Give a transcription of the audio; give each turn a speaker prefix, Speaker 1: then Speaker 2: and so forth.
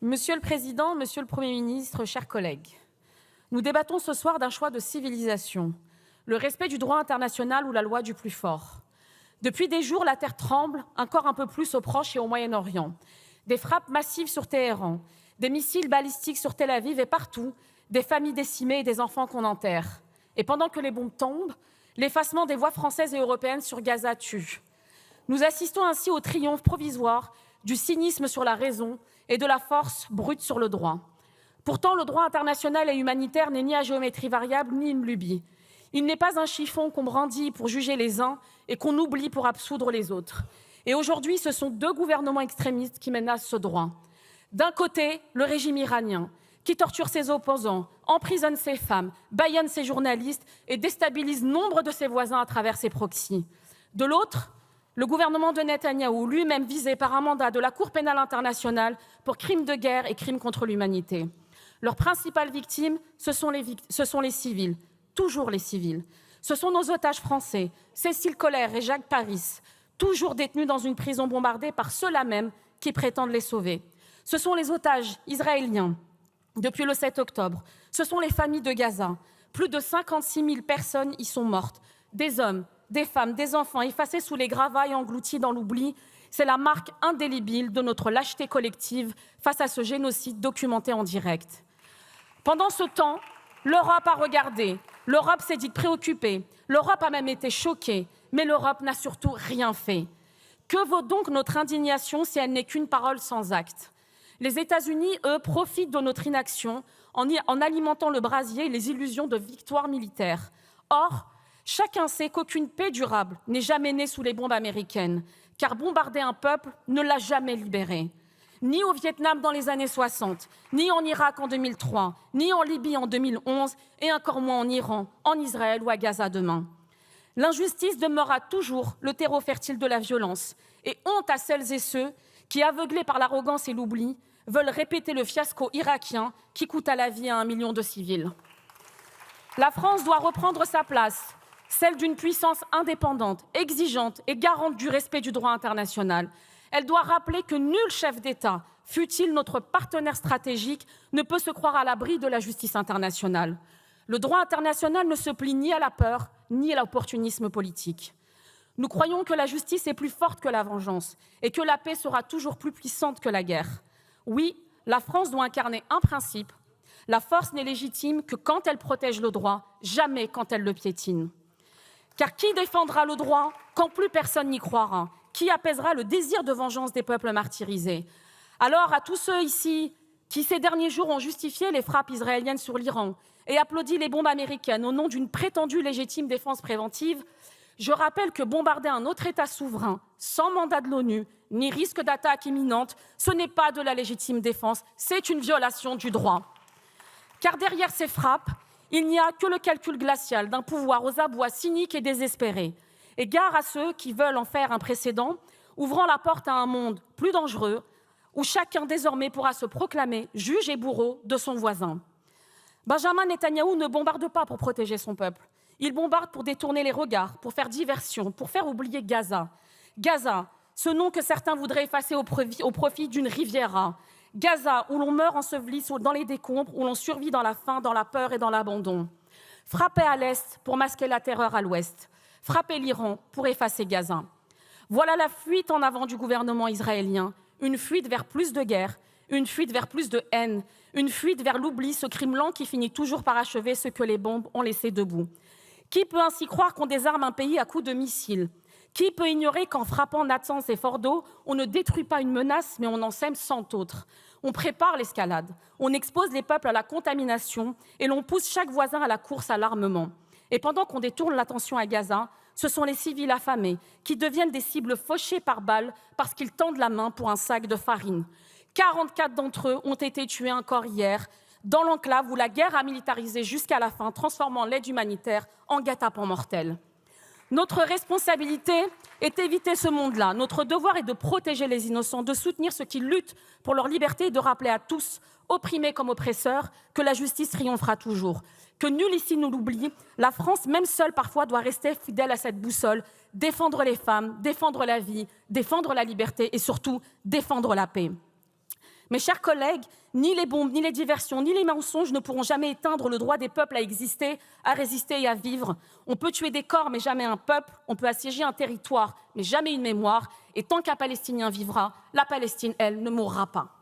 Speaker 1: Monsieur le Président, Monsieur le Premier ministre, chers collègues, nous débattons ce soir d'un choix de civilisation, le respect du droit international ou la loi du plus fort. Depuis des jours, la terre tremble, encore un peu plus au Proche et au Moyen-Orient. Des frappes massives sur Téhéran, des missiles balistiques sur Tel Aviv et partout, des familles décimées et des enfants qu'on enterre. Et pendant que les bombes tombent, l'effacement des voix françaises et européennes sur Gaza tue. Nous assistons ainsi au triomphe provisoire du cynisme sur la raison et de la force brute sur le droit. Pourtant, le droit international et humanitaire n'est ni à géométrie variable ni une lubie. Il n'est pas un chiffon qu'on brandit pour juger les uns et qu'on oublie pour absoudre les autres. Et aujourd'hui, ce sont deux gouvernements extrémistes qui menacent ce droit. D'un côté, le régime iranien, qui torture ses opposants, emprisonne ses femmes, bâillonne ses journalistes et déstabilise nombre de ses voisins à travers ses proxys. De l'autre, le gouvernement de Netanyahou, lui-même visé par un mandat de la Cour pénale internationale pour crimes de guerre et crimes contre l'humanité. Leurs principales victimes, ce sont les civils, toujours les civils. Ce sont nos otages français, Cécile Coller et Jacques Paris, toujours détenus dans une prison bombardée par ceux-là même qui prétendent les sauver. Ce sont les otages israéliens depuis le 7 octobre. Ce sont les familles de Gaza. Plus de 56 000 personnes y sont mortes. Des hommes, des femmes, des enfants effacés sous les gravats et engloutis dans l'oubli. C'est la marque indélébile de notre lâcheté collective face à ce génocide documenté en direct. Pendant ce temps, l'Europe a regardé, l'Europe s'est dite préoccupée, l'Europe a même été choquée, mais l'Europe n'a surtout rien fait. Que vaut donc notre indignation si elle n'est qu'une parole sans acte ? Les États-Unis, eux, profitent de notre inaction en alimentant le brasier et les illusions de victoire militaire. Or, chacun sait qu'aucune paix durable n'est jamais née sous les bombes américaines, car bombarder un peuple ne l'a jamais libéré. Ni au Vietnam dans les années 60, ni en Irak en 2003, ni en Libye en 2011, et encore moins en Iran, en Israël ou à Gaza demain. L'injustice demeurera toujours le terreau fertile de la violence, et honte à celles et ceux qui, aveuglés par l'arrogance et l'oubli, veulent répéter le fiasco irakien qui coûta la vie à 1 million de civils. La France doit reprendre sa place, celle d'une puissance indépendante, exigeante et garante du respect du droit international. Elle doit rappeler que nul chef d'État, fût-il notre partenaire stratégique, ne peut se croire à l'abri de la justice internationale. Le droit international ne se plie ni à la peur, ni à l'opportunisme politique. Nous croyons que la justice est plus forte que la vengeance et que la paix sera toujours plus puissante que la guerre. Oui, la France doit incarner un principe. La force n'est légitime que quand elle protège le droit, jamais quand elle le piétine. Car qui défendra le droit quand plus personne n'y croira ? Qui apaisera le désir de vengeance des peuples martyrisés ? Alors, à tous ceux ici qui, ces derniers jours, ont justifié les frappes israéliennes sur l'Iran et applaudi les bombes américaines au nom d'une prétendue légitime défense préventive, je rappelle que bombarder un autre État souverain, sans mandat de l'ONU, ni risque d'attaque imminente, ce n'est pas de la légitime défense, c'est une violation du droit. Car derrière ces frappes, il n'y a que le calcul glacial d'un pouvoir aux abois cyniques et désespérés. Et gare à ceux qui veulent en faire un précédent, ouvrant la porte à un monde plus dangereux, où chacun désormais pourra se proclamer juge et bourreau de son voisin. Benjamin Netanyahou ne bombarde pas pour protéger son peuple. Il bombarde pour détourner les regards, pour faire diversion, pour faire oublier Gaza. Gaza, ce nom que certains voudraient effacer au profit d'une Riviera. Gaza, où l'on meurt enseveli dans les décombres, où l'on survit dans la faim, dans la peur et dans l'abandon. Frapper à l'est pour masquer la terreur à l'ouest. Frapper l'Iran pour effacer Gaza. Voilà la fuite en avant du gouvernement israélien, une fuite vers plus de guerre, une fuite vers plus de haine, une fuite vers l'oubli, ce crime lent qui finit toujours par achever ce que les bombes ont laissé debout. Qui peut ainsi croire qu'on désarme un pays à coups de missiles ? Qui peut ignorer qu'en frappant Natanz et Fordo, on ne détruit pas une menace, mais on en sème 100 autres ? On prépare l'escalade, on expose les peuples à la contamination et l'on pousse chaque voisin à la course à l'armement. Et pendant qu'on détourne l'attention à Gaza, ce sont les civils affamés qui deviennent des cibles fauchées par balles parce qu'ils tendent la main pour un sac de farine. 44 d'entre eux ont été tués encore hier, dans l'enclave où la guerre a militarisé jusqu'à la fin, transformant l'aide humanitaire en guet-apens mortel. Notre responsabilité est d'éviter ce monde-là. Notre devoir est de protéger les innocents, de soutenir ceux qui luttent pour leur liberté et de rappeler à tous, opprimés comme oppresseurs, que la justice triomphera toujours. Que nul ici ne l'oublie, la France, même seule parfois, doit rester fidèle à cette boussole, défendre les femmes, défendre la vie, défendre la liberté et surtout défendre la paix. Mes chers collègues, ni les bombes, ni les diversions, ni les mensonges ne pourront jamais éteindre le droit des peuples à exister, à résister et à vivre. On peut tuer des corps, mais jamais un peuple. On peut assiéger un territoire, mais jamais une mémoire. Et tant qu'un Palestinien vivra, la Palestine, elle, ne mourra pas.